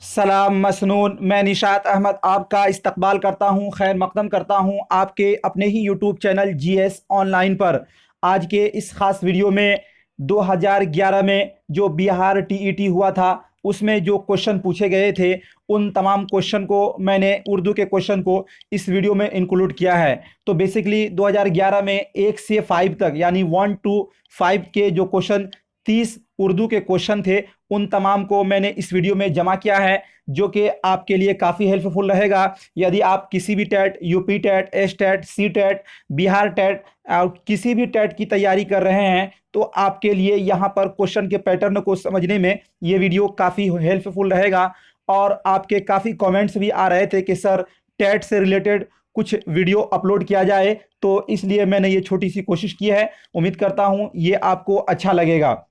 सलाम मसनून। मैं निशात अहमद आपका इस्तकबाल करता हूँ, खैर मकदम करता हूँ आपके अपने ही यूट्यूब चैनल जीएस ऑनलाइन पर। आज के इस ख़ास वीडियो में 2011 में जो बिहार टीईटी हुआ था उसमें जो क्वेश्चन पूछे गए थे उन तमाम क्वेश्चन को मैंने उर्दू के क्वेश्चन को इस वीडियो में इंक्लूड किया है। तो बेसिकली 2011 में 1 से 5 तक यानी 1 to 5 के जो क्वेश्चन 30 उर्दू के क्वेश्चन थे उन तमाम को मैंने इस वीडियो में जमा किया है, जो कि आपके लिए काफ़ी हेल्पफुल रहेगा। यदि आप किसी भी TET, UP TET, S TET, C TET, Bihar TET और किसी भी टेट की तैयारी कर रहे हैं तो आपके लिए यहाँ पर क्वेश्चन के पैटर्न को समझने में ये वीडियो काफ़ी हेल्पफुल रहेगा। और आपके काफ़ी कमेंट्स भी आ रहे थे कि सर टेट से रिलेटेड कुछ वीडियो अपलोड किया जाए, तो इसलिए मैंने ये छोटी सी कोशिश की है। उम्मीद करता हूँ ये आपको अच्छा लगेगा।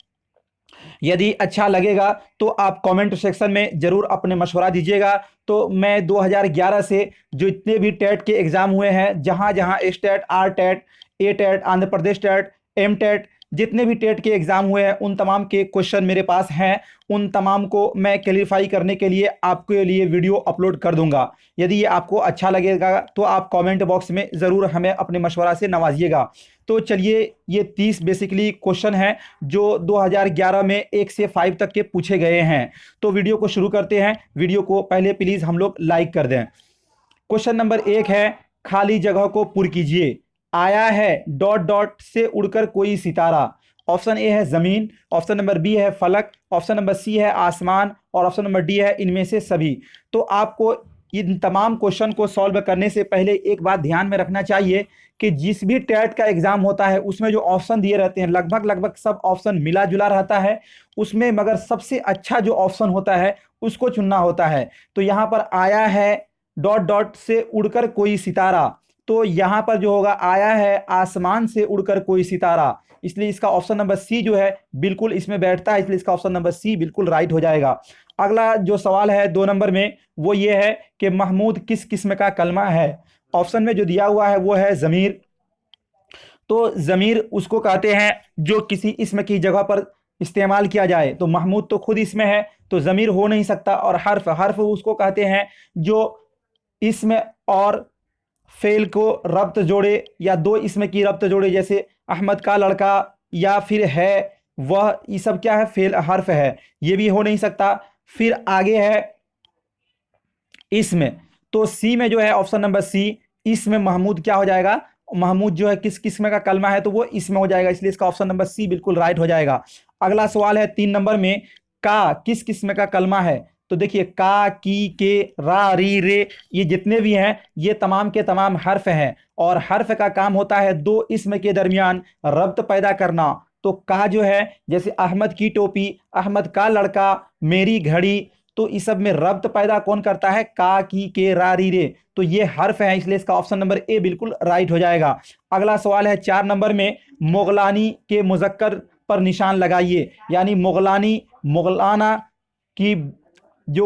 यदि अच्छा लगेगा तो आप कमेंट सेक्शन में ज़रूर अपने मशवरा दीजिएगा। तो मैं 2011 से जो इतने भी टेट के एग्ज़ाम हुए हैं, जहाँ जहाँ S TET, R TET, A TET, Andhra Pradesh TET, M TET, जितने भी टेट के एग्ज़ाम हुए हैं उन तमाम के क्वेश्चन मेरे पास हैं। उन तमाम को मैं क्लेरिफाई करने के लिए आपके लिए वीडियो अपलोड कर दूंगा। यदि ये आपको अच्छा लगेगा तो आप कमेंट बॉक्स में ज़रूर हमें अपने मशवरा से नवाजिएगा। तो चलिए, ये 30 बेसिकली क्वेश्चन हैं जो 2011 में 1 से 5 तक के पूछे गए हैं। तो वीडियो को शुरू करते हैं। वीडियो को पहले प्लीज़ हम लोग लाइक कर दें। क्वेश्चन नंबर 1 है, खाली जगह को पुर कीजिए। आया है डॉट डॉट से उड़कर कोई सितारा। ऑप्शन ए है ज़मीन, ऑप्शन नंबर बी है फलक, ऑप्शन नंबर सी है आसमान और ऑप्शन नंबर डी है इनमें से सभी। तो आपको इन तमाम क्वेश्चन को सॉल्व करने से पहले एक बात ध्यान में रखना चाहिए कि जिस भी टेट का एग्जाम होता है उसमें जो ऑप्शन दिए रहते हैं लगभग लगभग सब ऑप्शन मिला जुला रहता है उसमें, मगर सबसे अच्छा जो ऑप्शन होता है उसको चुनना होता है। तो यहाँ पर आया है डॉट डॉट से उड़कर कोई सितारा, तो यहाँ पर जो होगा आया है आसमान से उड़कर कोई सितारा, इसलिए इसका ऑप्शन नंबर सी जो है बिल्कुल इसमें बैठता है, इसलिए इसका ऑप्शन नंबर सी बिल्कुल राइट हो जाएगा। अगला जो सवाल है 2 नंबर में वो ये है कि महमूद किस किस्म का कलमा है। ऑप्शन में जो दिया हुआ है वो है ज़मीर। तो ज़मीर उसको कहते हैं जो किसी इसम की जगह पर इस्तेमाल किया जाए, तो महमूद तो खुद इसमें है तो ज़मीर हो नहीं सकता। और हर्फ, हर्फ उसको कहते हैं जो इसमें और फेल को रब्त जोड़े या दो इसमें की रब्त जोड़े, जैसे अहमद का लड़का या फिर है वह, ये सब क्या है, फेल हर्फ है, ये भी हो नहीं सकता। फिर आगे है इसमें, तो सी में जो है ऑप्शन नंबर सी, इसमें महमूद क्या हो जाएगा, महमूद जो है किस किस्म का कलमा है तो वो इसमें हो जाएगा, इसलिए इसका ऑप्शन नंबर सी बिल्कुल राइट हो जाएगा। अगला सवाल है 3 नंबर में, का किस किस्म का कलमा है। तो देखिए का, की, के, रा, री, रे, ये जितने भी हैं ये तमाम के तमाम हर्फ हैं और हर्फ का काम होता है दो इसम के दरमियान रब्त पैदा करना। तो का जो है जैसे अहमद की टोपी, अहमद का लड़का, मेरी घड़ी, तो इस सब में रब्त पैदा कौन करता है, का, की, के, रा, री, रे, तो ये हर्फ है, इसलिए इसका ऑप्शन नंबर ए बिल्कुल राइट हो जाएगा। अगला सवाल है 4 नंबर में, मुगलानी के मुजक्कर पर निशान लगाइए। यानी मुगलानी, मुगलाना की जो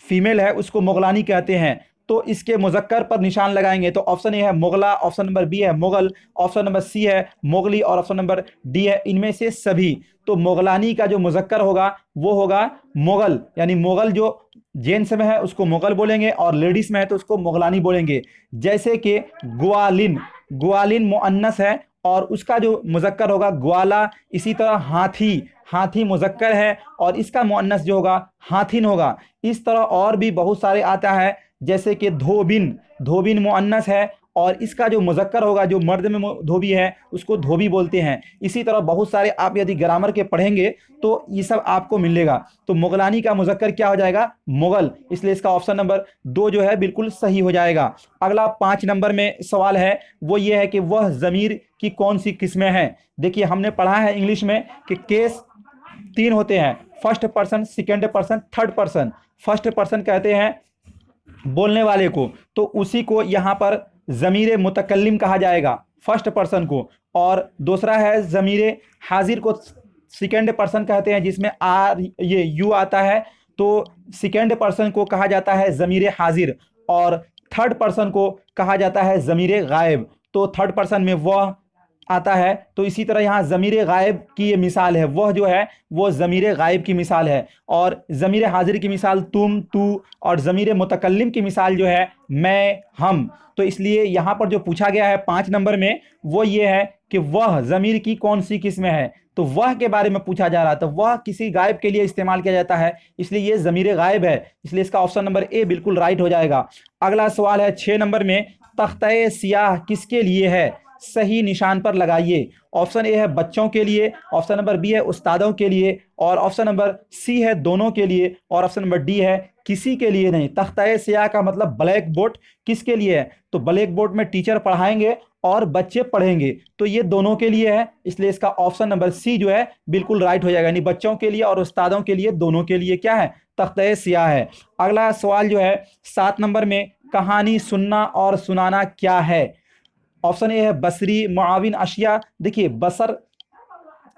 फीमेल है उसको मुगलानी कहते हैं, तो इसके मुजक्कर पर निशान लगाएंगे। तो ऑप्शन ए है मुगला, ऑप्शन नंबर बी है मुगल, ऑप्शन नंबर सी है मुगली और ऑप्शन नंबर डी है इनमें से सभी। तो मुगलानी का जो मुजक्कर होगा वो होगा मुगल, यानी मुगल जो जेंट्स में है उसको मुगल बोलेंगे और लेडीज में है तो उसको मुगलानी बोलेंगे। जैसे कि ग्वालिन, ग्वालिन मुअन्नस है और उसका जो मुजक्कर होगा ग्वाला। इसी तरह हाथी, हाथी मुजक्कर है और इसका मुअन्नस जो होगा हाथिन होगा। इस तरह और भी बहुत सारे आता है, जैसे कि धोबिन, धोबिन मुअन्नस है और इसका जो मुजक्कर होगा जो मर्द में धोबी है उसको धोबी बोलते हैं। इसी तरह बहुत सारे आप यदि ग्रामर के पढ़ेंगे तो ये सब आपको मिलेगा। तो मुगलानी का मुजक्कर क्या हो जाएगा, मुगल, इसलिए इसका ऑप्शन नंबर 2 जो है बिल्कुल सही हो जाएगा। अगला 5 नंबर में सवाल है वो ये है कि वह ज़मीर की कौन सी किस्में हैं। देखिए हमने पढ़ा है इंग्लिश में कि केस 3 होते हैं, first person, second person, third person. First person कहते हैं बोलने वाले को, तो उसी को यहाँ पर ज़मीर मुतकल्लिम कहा जाएगा, फर्स्ट पर्सन को। और दूसरा है ज़मीर हाजिर को सेकेंड पर्सन कहते हैं, जिसमें आर ये यू आता है, तो सेकेंड पर्सन को कहा जाता है ज़मीर हाजिर। और थर्ड पर्सन को कहा जाता है ज़मीर गायब। तो थर्ड पर्सन में वह, आता है तो इसी तरह यहाँ ज़मीर गायब की ये मिसाल है, वह जो है वो ज़मीर गायब की मिसाल है। और ज़मीर हाजिर की मिसाल तुम, तू, और ज़मीर मुतकल्लिम की मिसाल जो है मैं, हम। तो इसलिए यहाँ पर जो पूछा गया है 5 नंबर में वो ये है कि वह ज़मीर की कौन सी किस्म है, तो वह के बारे में पूछा जा रहा था। वह किसी गायब के लिए इस्तेमाल किया जाता है, इसलिए ये ज़मीर गायब है, इसलिए इसका ऑप्शन नंबर ए बिल्कुल राइट हो जाएगा। अगला सवाल है 6 नंबर में, तख्ते सियाह किसके लिए है, सही निशान पर लगाइए। ऑप्शन ए है बच्चों के लिए, ऑप्शन नंबर बी है उस्तादों के लिए, और ऑप्शन नंबर सी है दोनों के लिए, और ऑप्शन नंबर डी है किसी के लिए नहीं। तख्ता सियाह का मतलब ब्लैक बोर्ड, किसके लिए है, तो ब्लैक बोर्ड में टीचर पढ़ाएंगे और बच्चे पढ़ेंगे, तो ये दोनों के लिए है, इसलिए इसका ऑप्शन नंबर सी जो है बिल्कुल राइट हो जाएगा, यानी बच्चों के लिए और उस्तादों के लिए, दोनों के लिए क्या है, तख्ता सियाह है। अगला सवाल जो है 7 नंबर में, कहानी सुनना और सुनाना क्या है। ऑप्शन ए है बसरी, मुआविन अशिया। देखिए बसर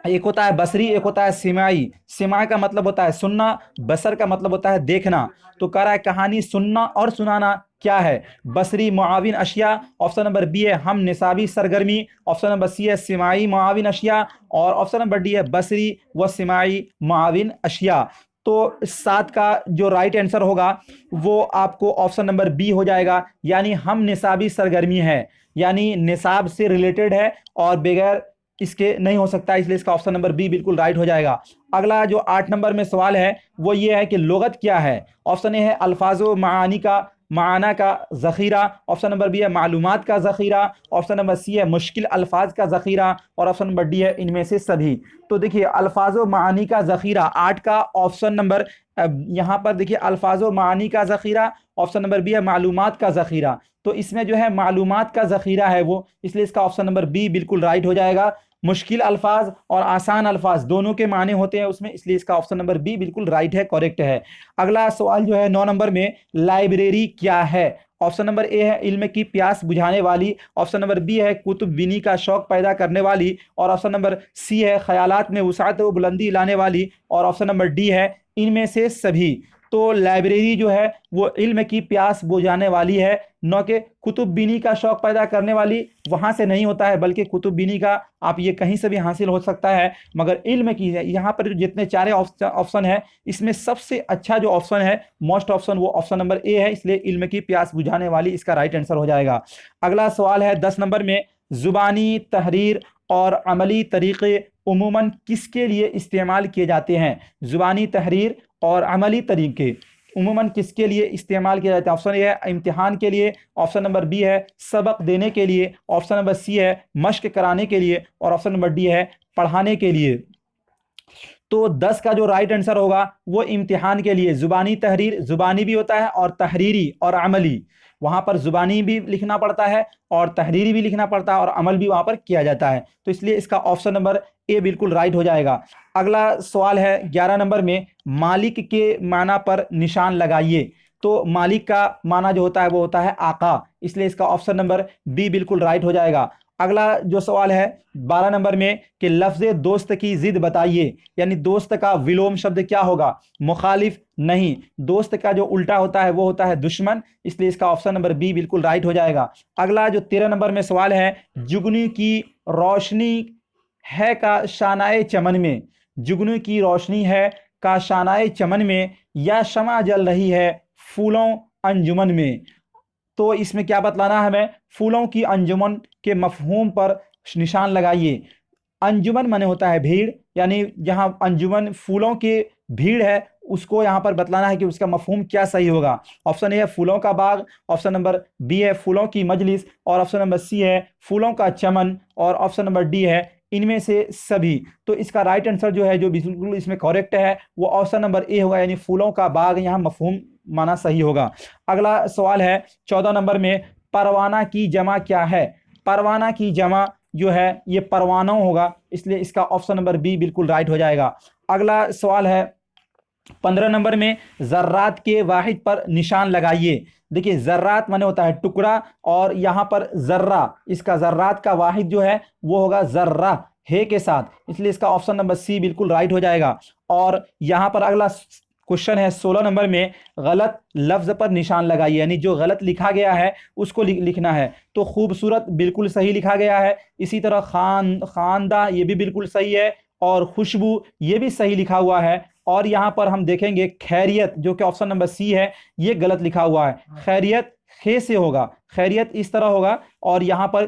एक होता है बसरी, एक होता है सिमाई। सिमाई का मतलब होता है सुनना, बसर का मतलब होता है देखना। तो कह रहा है कहानी सुनना और सुनाना क्या है, बसरी मुआविन अशिया। ऑप्शन नंबर बी है हम निसाबी सरगर्मी, ऑप्शन नंबर सी है सिमाई मुआविन अशिया, और ऑप्शन नंबर डी है बसरी व सिमाई मुआविन अशिया। तो 7 का जो राइट आंसर होगा वो आपको ऑप्शन नंबर बी हो जाएगा, यानी हम निसाबी सरगर्मी है, यानी निसाब से रिलेटेड है और बगैर इसके नहीं हो सकता, इसलिए इसका ऑप्शन नंबर बी बिल्कुल राइट हो जाएगा। अगला जो 8 नंबर में सवाल है वो ये है कि लुगत क्या है। ऑप्शन ए है अल्फाजो मानी का माना का ज़ख़ीरा, ऑप्शन नंबर बी है मालूमात का ज़ख़ीरा, ऑप्शन नंबर सी है मुश्किल अल्फाज का ज़ख़ीरा, और ऑप्शन नंबर डी है इनमें से सभी। तो देखिए अल्फाजो मानी का ज़ख़ीरा 8 का ऑप्शन नंबर, यहाँ पर देखिए अल्फाजो मानी का ज़ख़ीरा, ऑप्शन नंबर बी है मालूमात का ज़ख़ीरा। तो इसमें जो है मालूमात का ज़ख़ीरा है वो, इसलिए इसका ऑप्शन नंबर बी बिल्कुल राइट हो जाएगा। मुश्किल अल्फाज और आसान अल्फाज दोनों के माने होते हैं उसमें, इसलिए इसका ऑप्शन नंबर बी बिल्कुल राइट है, करेक्ट है। अगला सवाल जो है 9 नंबर में, लाइब्रेरी क्या है। ऑप्शन नंबर ए है इल्म की प्यास बुझाने वाली, ऑप्शन नंबर बी है कुतुब बिनी का शौक पैदा करने वाली, और ऑप्शन नंबर सी है ख्यालात में वसाअत व बुलंदी लाने वाली, और ऑप्शन नंबर डी है इनमें से सभी। तो लाइब्रेरी जो है वो इल्म की प्यास बुझाने वाली है, न कि कुतुब बिनी का शौक पैदा करने वाली, वहाँ से नहीं होता है, बल्कि कुतुब बिनी का आप ये कहीं से भी हासिल हो सकता है, मगर इल्म की है। यहाँ पर जितने चारे ऑप्शन है इसमें सबसे अच्छा जो ऑप्शन है, मोस्ट ऑप्शन, वो ऑप्शन नंबर ए है, इसलिए इल्म की प्यास बुझाने वाली इसका राइट आंसर हो जाएगा। अगला सवाल है 10 नंबर में, ज़ुबानी तहरीर और अमली तरीक़े उमूमन किसके लिए इस्तेमाल किए जाते हैं। ज़ुबानी तहरीर और अमली तरीक़े उमूमन किसके लिए इस्तेमाल किया जाता है। ऑप्शन ए है इम्तिहान के लिए, ऑप्शन नंबर बी है सबक देने के लिए, ऑप्शन नंबर सी है मश्क कराने के लिए, और ऑप्शन नंबर डी है पढ़ाने के लिए। तो 10 का जो राइट आंसर होगा वो इम्तिहान के लिए। ज़ुबानी तहरीर, ज़ुबानी भी होता है और तहरीरी और अमली, वहाँ पर ज़ुबानी भी लिखना पड़ता है और तहरीरी भी लिखना पड़ता है और अमल भी वहाँ पर किया जाता है, तो इसलिए इसका ऑप्शन नंबर ए बिल्कुल राइट हो जाएगा। अगला सवाल है 11 नंबर में, मालिक के माना पर निशान लगाइए। तो मालिक का माना जो होता है वो होता है आका, इसलिए इसका ऑप्शन नंबर बी बिल्कुल राइट हो जाएगा। अगला जो सवाल है 12 नंबर में कि लफ्ज़ दोस्त की ज़िद बताइए, यानी दोस्त का विलोम शब्द क्या होगा, मुखालिफ नहीं, दोस्त का जो उल्टा होता है वो होता है दुश्मन, इसलिए इसका ऑप्शन नंबर बी बिल्कुल राइट हो जाएगा। अगला जो 13 नंबर में सवाल है, जुगनू की रोशनी है का शानाए चमन में, जुगनू की रोशनी है का शानाए चमन में, या शमा जल रही है फूलों अंजुमन में। तो इसमें क्या बतलाना है हमें, फूलों की अंजुमन के मफहूम पर निशान लगाइए। अंजुमन माने होता है भीड़, यानी जहाँ अंजुमन फूलों की भीड़ है उसको यहाँ पर बतलाना है कि उसका मफहूम क्या सही होगा। ऑप्शन ए है फूलों का बाग, ऑप्शन नंबर बी है फूलों की मजलिस, और ऑप्शन नंबर सी है फूलों का चमन, और ऑप्शन नंबर डी है इनमें से सभी। तो इसका राइट आंसर जो है, जो बिल्कुल इसमें करेक्ट है, वो ऑप्शन नंबर ए होगा, यानी फूलों का बाग, यहाँ मफहूम माना सही होगा। अगला सवाल है 14 नंबर में, परवाना की जमा क्या है। परवाना की जमा जो है ये परवानों होगा, इसलिए इसका ऑप्शन नंबर बी बिल्कुल राइट हो जाएगा। अगला सवाल है 15 नंबर में, ज़र्रात के वाहिद पर निशान लगाइए। देखिए ज़र्रात माने होता है टुकड़ा, और यहाँ पर ज़र्रा, इसका ज़र्रात का वाहिद जो है वो होगा ज़र्रा है के साथ, इसलिए इसका ऑप्शन नंबर सी बिल्कुल राइट हो जाएगा। और यहाँ पर अगला क्वेश्चन है 16 नंबर में, गलत लफ्ज पर निशान लगाइए, यानी जो गलत लिखा गया है उसको लिखना है। तो खूबसूरत बिल्कुल सही लिखा गया है। इसी तरह खानदा ये भी बिल्कुल सही है, और खुशबू ये भी सही लिखा हुआ है। और यहाँ पर हम देखेंगे खैरियत, जो कि ऑप्शन नंबर सी है, ये गलत लिखा हुआ है। खैरियत खे से होगा, खैरियत इस तरह होगा, और यहाँ पर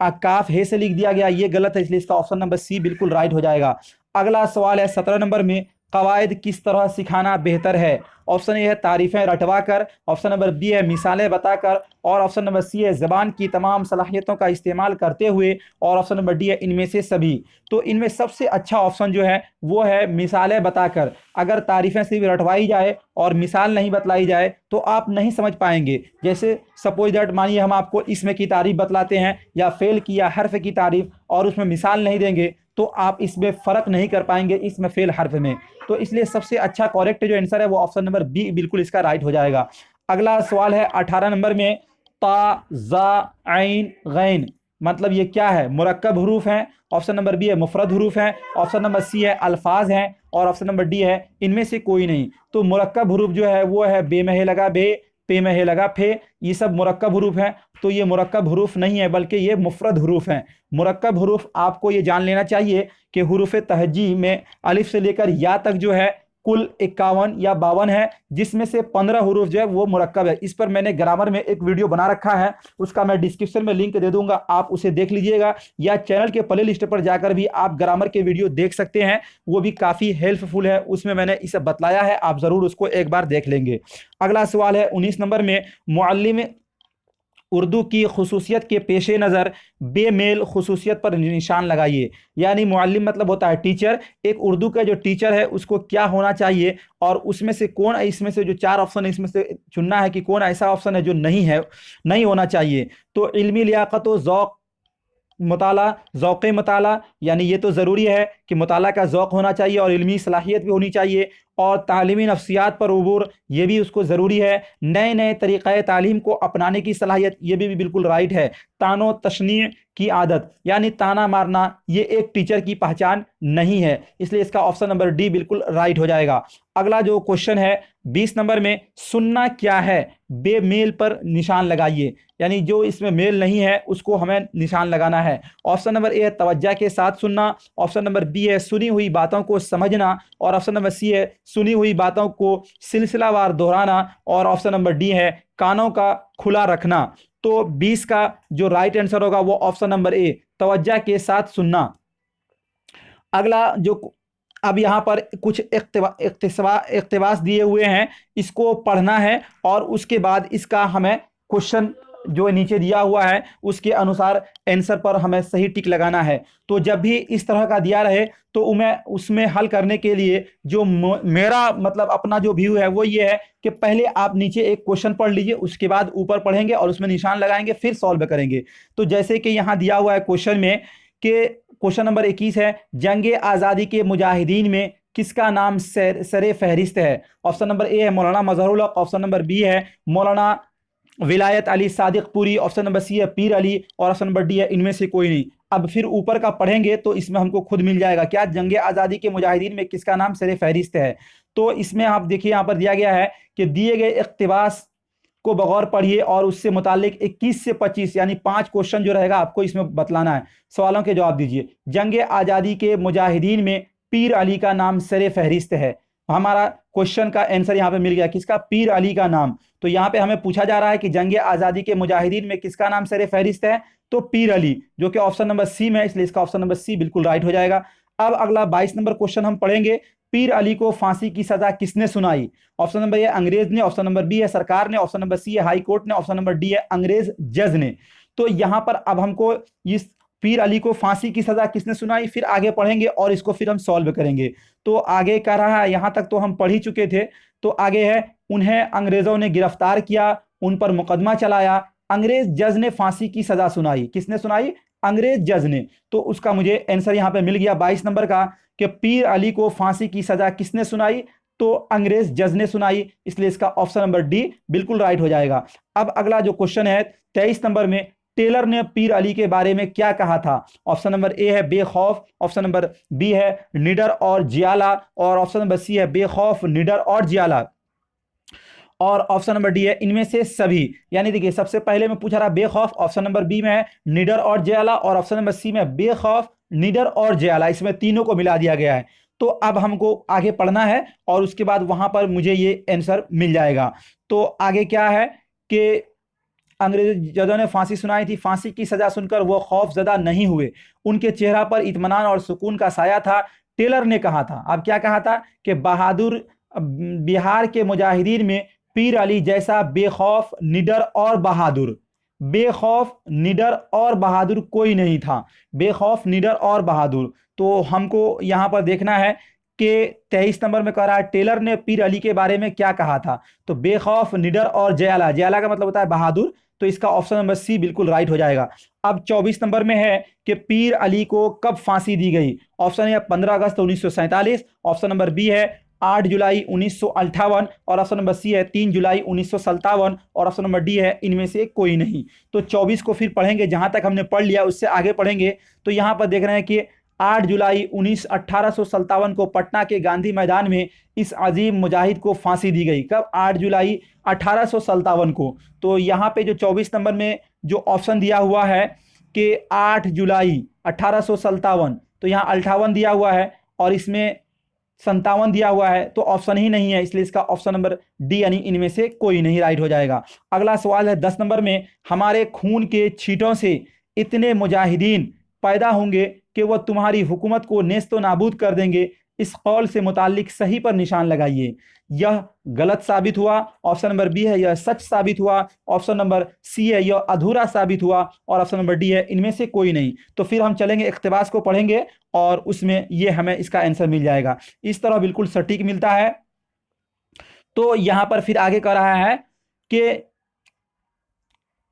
काफ हे से लिख दिया गया, ये गलत है, इसलिए इसका ऑप्शन नंबर सी बिल्कुल राइट हो जाएगा। अगला सवाल है 17 नंबर में, कवायद किस तरह सिखाना बेहतर है। ऑप्शन ए है तारीफें रटवा कर, ऑप्शन नंबर बी है मिसालें बताकर, और ऑप्शन नंबर सी है ज़बान की तमाम सलाहियतों का इस्तेमाल करते हुए, और ऑप्शन नंबर डी है इनमें से सभी। तो इनमें सबसे अच्छा ऑप्शन जो है वो है मिसालें बताकर। अगर तारीफें सिर्फ रटवाई जाए और मिसाल नहीं बतलाई जाए तो आप नहीं समझ पाएंगे। जैसे सपोज दैट, मानिए हम आपको इसमें की तारीफ बतलाते हैं या फेल की या हर्फ की तारीफ, और उसमें मिसाल नहीं देंगे तो आप इसमें फ़र्क नहीं कर पाएंगे इसमें फेल हर्फ में। तो इसलिए सबसे अच्छा करेक्ट जो आंसर है वो ऑप्शन नंबर बी बिल्कुल इसका राइट हो जाएगा। अगला सवाल है 18 नंबर में, ता ज़ा ऐन गैन, मतलब ये क्या है। मुरक्कब हरूफ हैं, ऑप्शन नंबर बी है मुफरद हरूफ हैं, ऑप्शन नंबर सी है अल्फाज हैं, और ऑप्शन नंबर डी है इनमें से कोई नहीं। तो मुरक्कब हरूफ जो है वो है बे में हे लगा बे, पे में हे लगा फे, ये सब मुरक्कब हरूफ हैं। तो ये मुरक्कब हरूफ नहीं है बल्कि ये मुफरद हरूफ हैं। मुरक्कब हरूफ आपको ये जान लेना चाहिए कि हरूफ तहजी में अलिफ से लेकर या तक जो है कुल 51 या 52 है, जिसमें से 15 हरूफ जो है वो मुरक्कब है। इस पर मैंने ग्रामर में एक वीडियो बना रखा है, उसका मैं डिस्क्रिप्शन में लिंक दे दूंगा, आप उसे देख लीजिएगा, या चैनल के प्ले लिस्ट पर जाकर भी आप ग्रामर के वीडियो देख सकते हैं, वो भी काफ़ी हेल्पफुल है, उसमें मैंने इसे बतलाया है, आप ज़रूर उसको एक बार देख लेंगे। अगला सवाल है 19 नंबर में, मुअल्लिम उर्दू की खसूसियत के पेश नज़र बेमेल खसूसियत पर निशान लगाइए। यानी मुअल्लिम मतलब होता है टीचर, एक उर्दू का जो टीचर है उसको क्या होना चाहिए, और उसमें से कौन, इसमें से जो 4 ऑप्शन है इसमें से चुनना है कि कौन ऐसा ऑप्शन है जो नहीं है, नहीं होना चाहिए। तो इल्मी लियाकत व ज़ौक़ मुताला, ज़ौक़ मुताला, यानी ये तो ज़रूरी है कि मुताला का ज़ौक़ होना चाहिए और इल्मी सलाहियत भी होनी चाहिए, और तालीमी नफ्सियात पर उबूर ये भी उसको ज़रूरी है। नए नए तरीक़े तालीम को अपनाने की सलाहियत ये भी बिल्कुल राइट है। तानो तशनी की आदत, यानी ताना मारना, ये एक टीचर की पहचान नहीं है, इसलिए इसका ऑप्शन नंबर डी बिल्कुल राइट हो जाएगा। अगला जो क्वेश्चन है 20 नंबर में, सुनना क्या है बेमेल पर निशान लगाइए, यानी जो इसमें मेल नहीं है उसको हमें निशान लगाना है। ऑप्शन नंबर ए है तवज्जो के साथ सुनना, ऑप्शन नंबर बी है सुनी हुई बातों को समझना, और ऑप्शन नंबर सी है सुनी हुई बातों को सिलसिलावार दोहराना, और ऑप्शन नंबर डी है कानों का खुला रखना। तो 20 का जो राइट आंसर होगा वो ऑप्शन नंबर ए, तवज्जो के साथ सुनना। अगला जो, अब यहाँ पर कुछ इक़्तिबास दिए हुए हैं, इसको पढ़ना है और उसके बाद इसका हमें क्वेश्चन जो नीचे दिया हुआ है उसके अनुसार आंसर पर हमें सही टिक लगाना है। तो जब भी इस तरह का दिया रहे तो मैं उसमें हल करने के लिए जो मेरा मतलब अपना जो व्यू है वो ये है कि पहले आप नीचे एक क्वेश्चन पढ़ लीजिए, उसके बाद ऊपर पढ़ेंगे और उसमें निशान लगाएंगे, फिर सॉल्व करेंगे। तो जैसे कि यहाँ दिया हुआ है क्वेश्चन में कि क्वेश्चन नंबर 21 है, जंग आज़ादी के मुजाहिदीन में किसका नाम सरे फहरिस्त है। ऑप्शन नंबर ए है मौलाना मजहरुल हक, ऑप्शन नंबर बी है मौलाना विलायत अली सादिक पूरी, ऑप्शन नंबर सी है पीर अली, और ऑप्शन नंबर डी है इनमें से कोई नहीं। अब फिर ऊपर का पढ़ेंगे तो इसमें हमको खुद मिल जाएगा क्या जंग आज़ादी के मुजाहिदीन में किसका नाम सरे फहरिस्त है। तो इसमें आप देखिए यहाँ पर दिया गया है कि दिए गए इक़्तिबास को बगौर पढ़िए और उससे मुतालिक 21 से 25 यानी 5 क्वेश्चन जो रहेगा आपको इसमें बतलाना है, सवालों के जवाब दीजिए। जंग आज़ादी के मुजाहिदीन में पीर अली का नाम सरे फहरिस्त है। हमारा क्वेश्चन का आंसर यहाँ पे मिल गया, किसका, पीर अली का नाम। तो यहाँ पे हमें पूछा जा रहा है कि जंग आज़ादी के मुजाहिदीन में किसका नाम सरे फहरिस्त है, तो पीर अली, जो कि ऑप्शन नंबर सी में है, इसलिए इसका ऑप्शन नंबर सी बिल्कुल राइट हो जाएगा। अब अगला 22 नंबर क्वेश्चन हम पढ़ेंगे, पीर अली को फांसी की सजा किसने सुनाई। ऑप्शन नंबर ए अंग्रेज ने, ऑप्शन नंबर बी है सरकार ने, ऑप्शन नंबर सी है हाई कोर्ट ने, ऑप्शन नंबर डी है अंग्रेज जज ने। तो यहाँ पर अब हमको इस पीर अली को फांसी की सजा किसने सुनाई फिर आगे पढ़ेंगे और इसको फिर हम सॉल्व करेंगे। तो आगे कह रहा है, यहाँ तक तो हम पढ़ ही चुके थे, तो आगे है उन्हें अंग्रेजों ने गिरफ्तार किया, उन पर मुकदमा चलाया, अंग्रेज जज ने फांसी की सजा सुनाई। किसने सुनाई, अंग्रेज जज ने। तो उसका मुझे आंसर यहाँ पे मिल गया 22 नंबर का कि पीर अली को फांसी की सजा किसने सुनाई, तो अंग्रेज जज ने सुनाई, इसलिए इसका ऑप्शन नंबर डी बिल्कुल राइट हो जाएगा। अब अगला जो क्वेश्चन है 23 नंबर में, टेलर ने पीर अली के बारे में क्या कहा था? ऑप्शन नंबर ए है बेखौफ, ऑप्शन नंबर बी है निडर और जियाला, और ऑप्शन नंबर सी है बेखौफ, निडर और जियाला, और ऑप्शन नंबर डी है इनमें से सभी। यानी देखिए सबसे पहले मैं पूछा रहा बेखौफ, ऑप्शन नंबर बी में है निडर और जयाला, और ऑप्शन नंबर सी में बेखौफ, निडर और जयाला, इसमें तीनों को मिला दिया गया है। तो अब हमको आगे पढ़ना है और उसके बाद वहां पर मुझे ये आंसर मिल जाएगा। तो आगे क्या है कि अंग्रेज जजों ने फांसी सुनाई थी, फांसी की सजा सुनकर वो खौफजदा नहीं हुए, उनके चेहरा पर इत्मीनान और सुकून का साया था। टेलर ने कहा था, अब क्या कहा था कि बहादुर बिहार के मुजाहिदीन में पीर अली जैसा बेखौफ, निडर और बहादुर, बेखौफ, निडर और बहादुर कोई नहीं था। बेखौफ, निडर और बहादुर। तो हमको यहाँ पर देखना है कि 23 नंबर में कह रहा है टेलर ने पीर अली के बारे में क्या कहा था। तो बेखौफ, निडर और जयाला, जयाला का मतलब होता है बहादुर, तो इसका ऑप्शन नंबर सी बिल्कुल राइट हो जाएगा। अब 24 नंबर में है कि पीर अली को कब फांसी दी गई। ऑप्शन है 15 अगस्त 1947, ऑप्शन नंबर बी है 8 जुलाई 1958, और ऑप्शन नंबर सी है 3 जुलाई 1957, और ऑप्शन नंबर डी है इनमें से कोई नहीं। तो 24 को फिर पढ़ेंगे, जहां तक हमने पढ़ लिया उससे आगे पढ़ेंगे। तो यहां पर देख रहे हैं कि 8 जुलाई 1857 को पटना के गांधी मैदान में इस अजीम मुजाहिद को फांसी दी गई। कब? 8 जुलाई 1857 को। तो यहाँ पे जो 24 नंबर में जो ऑप्शन दिया हुआ है कि 8 जुलाई 1857, तो यहाँ 58 दिया हुआ है और इसमें 57 दिया हुआ है, तो ऑप्शन ही नहीं है, इसलिए इसका ऑप्शन नंबर डी यानी इनमें से कोई नहीं राइट हो जाएगा। अगला सवाल है 10 नंबर में, हमारे खून के छींटों से इतने मुजाहिदीन पैदा होंगे कि वह तुम्हारी हुकूमत को नेस्तो नाबूद कर देंगे, इस कौल से मुतालिक सही पर निशान लगाइए। यह गलत साबित हुआ, ऑप्शन नंबर बी है यह सच साबित हुआ, ऑप्शन नंबर सी है यह अधूरा साबित हुआ, और ऑप्शन नंबर डी है इनमें से कोई नहीं। तो फिर हम चलेंगे इख्तिबास को पढ़ेंगे और उसमें ये हमें इसका आंसर मिल जाएगा। इस तरह बिल्कुल सटीक मिलता है। तो यहां पर फिर आगे कह रहा है कि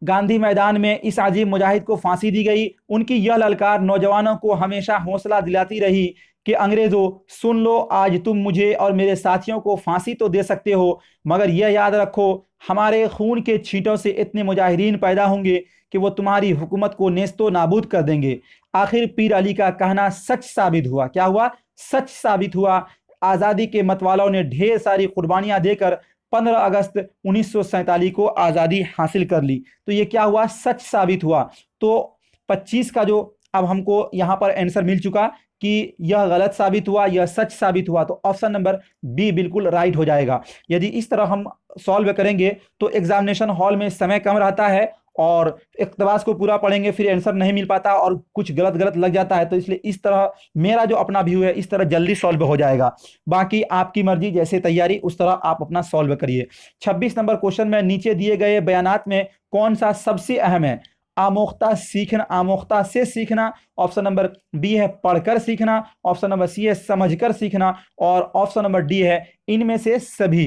गांधी मैदान में इस अजीम मुजाहिद को फांसी दी गई। उनकी यह ललकार नौजवानों को हमेशा हौसला दिलाती रही कि अंग्रेजों सुन लो, आज तुम मुझे और मेरे साथियों को फांसी तो दे सकते हो, मगर यह याद रखो हमारे खून के छींटों से इतने मुजाहिदीन पैदा होंगे कि वो तुम्हारी हुकूमत को नेस्तो नाबूद कर देंगे। आखिर पीर अली का कहना सच साबित हुआ। क्या हुआ? सच साबित हुआ। आज़ादी के मतवालों ने ढेर सारी कुर्बानियां देकर 15 अगस्त 1947 को आज़ादी हासिल कर ली। तो ये क्या हुआ? सच साबित हुआ। तो 25 का जो अब हमको यहाँ पर आंसर मिल चुका कि यह गलत साबित हुआ, यह सच साबित हुआ, तो ऑप्शन नंबर बी बिल्कुल राइट हो जाएगा। यदि इस तरह हम सॉल्व करेंगे तो एग्जामिनेशन हॉल में समय कम रहता है और इक़्तिबास को पूरा पढ़ेंगे फिर आंसर नहीं मिल पाता और कुछ गलत गलत लग जाता है। तो इसलिए इस तरह मेरा जो अपना व्यू है इस तरह जल्दी सॉल्व हो जाएगा। बाकी आपकी मर्जी, जैसे तैयारी उस तरह आप अपना सॉल्व करिए। 26 नंबर क्वेश्चन में नीचे दिए गए बयानात में कौन सा सबसे अहम है? आमोख्ता सीखना, आमोख्ता से सीखना, ऑप्शन नंबर बी है पढ़कर सीखना, ऑप्शन नंबर सी है समझकर सीखना, और ऑप्शन नंबर डी है इनमें से सभी।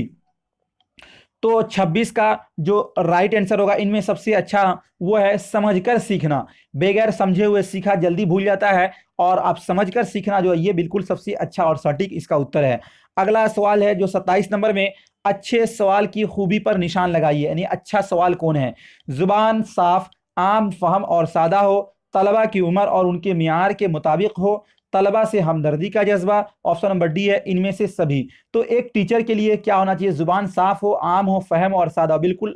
तो 26 का जो राइट आंसर होगा इनमें सबसे अच्छा वो है समझकर सीखना। बगैर समझे हुए सीखा जल्दी भूल जाता है, और आप समझकर सीखना जो है ये बिल्कुल सबसे अच्छा और सटीक इसका उत्तर है। अगला सवाल है जो 27 नंबर में, अच्छे सवाल की खूबी पर निशान लगाइए, यानी अच्छा सवाल कौन है? जुबान साफ, आम फहम और सादा हो, तलबा की उम्र और उनके मियार के मुताबिक हो, तलबा से हमदर्दी का जज्बा, ऑप्शन नंबर डी है इनमें से सभी। तो एक टीचर के लिए क्या होना चाहिए? जुबान साफ हो, आम हो, फहम और सादा। बिल्कुल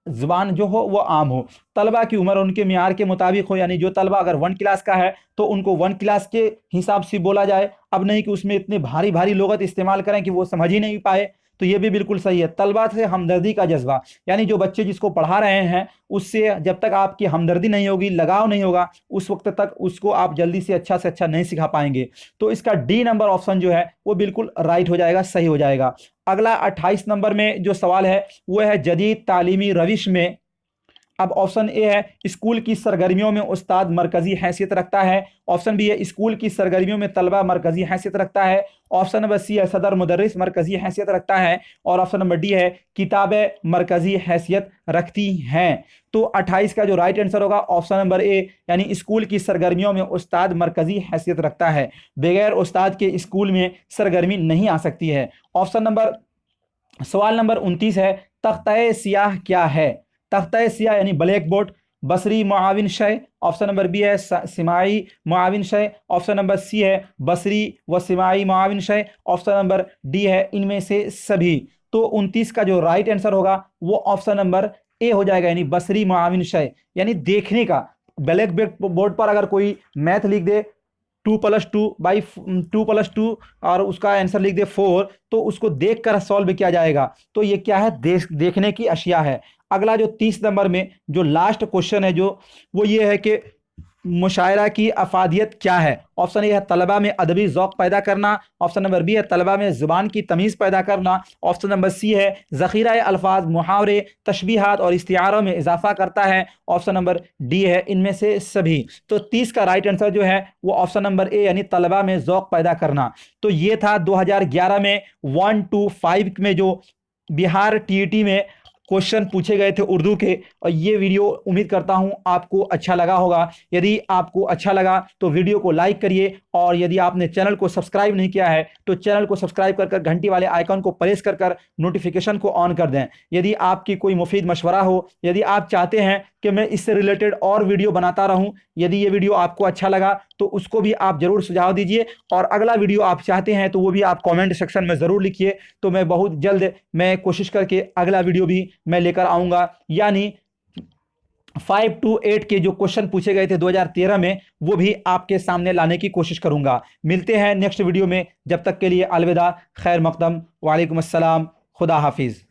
जुबान जो हो वो आम हो, तलबा की उम्र उनके मियार के मुताबिक हो, यानी जो तलबा अगर 1 क्लास का है तो उनको 1 क्लास के हिसाब से बोला जाए, अब नहीं कि उसमें इतने भारी भारी लोगत इस्तेमाल करें कि वो समझ ही नहीं पाए। तो ये भी बिल्कुल सही है। तलबा से हमदर्दी का जज्बा, यानी जो बच्चे जिसको पढ़ा रहे हैं उससे जब तक आपकी हमदर्दी नहीं होगी, लगाव नहीं होगा, उस वक्त तक उसको आप जल्दी से अच्छा नहीं सिखा पाएंगे। तो इसका डी नंबर ऑप्शन जो है वो बिल्कुल राइट हो जाएगा, सही हो जाएगा। अगला 28 नंबर में जो सवाल है वो है जदीद तालीमी रविश में। अब ऑप्शन ए है स्कूल की सरगर्मियों में उस्ताद मरकजी हैसियत रखता है, ऑप्शन बी है स्कूल की सरगर्मियों में तलबा मरकजी हैसियत रखता है, ऑप्शन नंबर सी है सदर मुदर्रिस मरकजी हैसियत रखता है, और ऑप्शन नंबर डी है किताबें मरकजी हैसियत रखती हैं। तो 28 का जो राइट आंसर होगा ऑप्शन नंबर ए, यानी स्कूल की सरगर्मियों में उस्ताद मरकजी हैसियत रखता है। बगैर उस्ताद के स्कूल में सरगर्मी नहीं आ सकती है। ऑप्शन नंबर सवाल नंबर 29 है तख्ता-ए-सियाह क्या है? तख्ता-ए-सियाह यानी ब्लैक बोर्ड। बसरी मुआविन शय, ऑप्शन नंबर बी है सिमाई मुआविन शय, ऑप्शन नंबर सी है बसरी व सिमाई मुआविन शय, ऑप्शन नंबर डी है इनमें से सभी। तो 29 का जो राइट आंसर होगा वो ऑप्शन नंबर ए हो जाएगा, यानी बसरी मुआविन शय। यानी देखने का, ब्लैक बोर्ड पर अगर कोई मैथ लिख दे 2+2 और उसका आंसर लिख दे 4, तो उसको देखकर सॉल्व किया जाएगा। तो ये क्या है, देखने की अशिया है। अगला जो 30 नंबर में जो लास्ट क्वेश्चन है जो वो ये है कि मुशायरा की अफादियत क्या है। ऑप्शन ए है तलबा में अदबी ज़ौक़ पैदा करना, ऑप्शन नंबर बी है तलबा में ज़ुबान की तमीज़ पैदा करना, ऑप्शन नंबर सी है ज़ख़ीरा अल्फाज मुहावरे तशबीहात और इस्तिआरों में इजाफा करता है, ऑप्शन नंबर डी है इनमें से सभी। तो 30 का राइट आंसर जो है वो ऑप्शन नंबर ए यानी तलबा में ज़ौक़ पैदा करना। तो ये था 2011 में 1 to 5 में जो बिहार टीईटी में क्वेश्चन पूछे गए थे उर्दू के। और ये वीडियो उम्मीद करता हूं आपको अच्छा लगा होगा। यदि आपको अच्छा लगा तो वीडियो को लाइक करिए, और यदि आपने चैनल को सब्सक्राइब नहीं किया है तो चैनल को सब्सक्राइब कर घंटी वाले आइकन को प्रेस कर नोटिफिकेशन को ऑन कर दें। यदि आपकी कोई मुफीद मशवरा हो, यदि आप चाहते हैं कि मैं इससे रिलेटेड और वीडियो बनाता रहूं, यदि ये वीडियो आपको अच्छा लगा तो उसको भी आप ज़रूर सुझाव दीजिए, और अगला वीडियो आप चाहते हैं तो वो भी आप कमेंट सेक्शन में ज़रूर लिखिए। तो मैं बहुत जल्द मैं कोशिश करके अगला वीडियो भी मैं लेकर आऊँगा, यानी 5 to 8 के जो क्वेश्चन पूछे गए थे 2013 में वो भी आपके सामने लाने की कोशिश करूँगा। मिलते हैं नेक्स्ट वीडियो में, जब तक के लिए अलविदा, खैर मकदम, वालेकुम अस्सलाम, खुदा हाफिज़।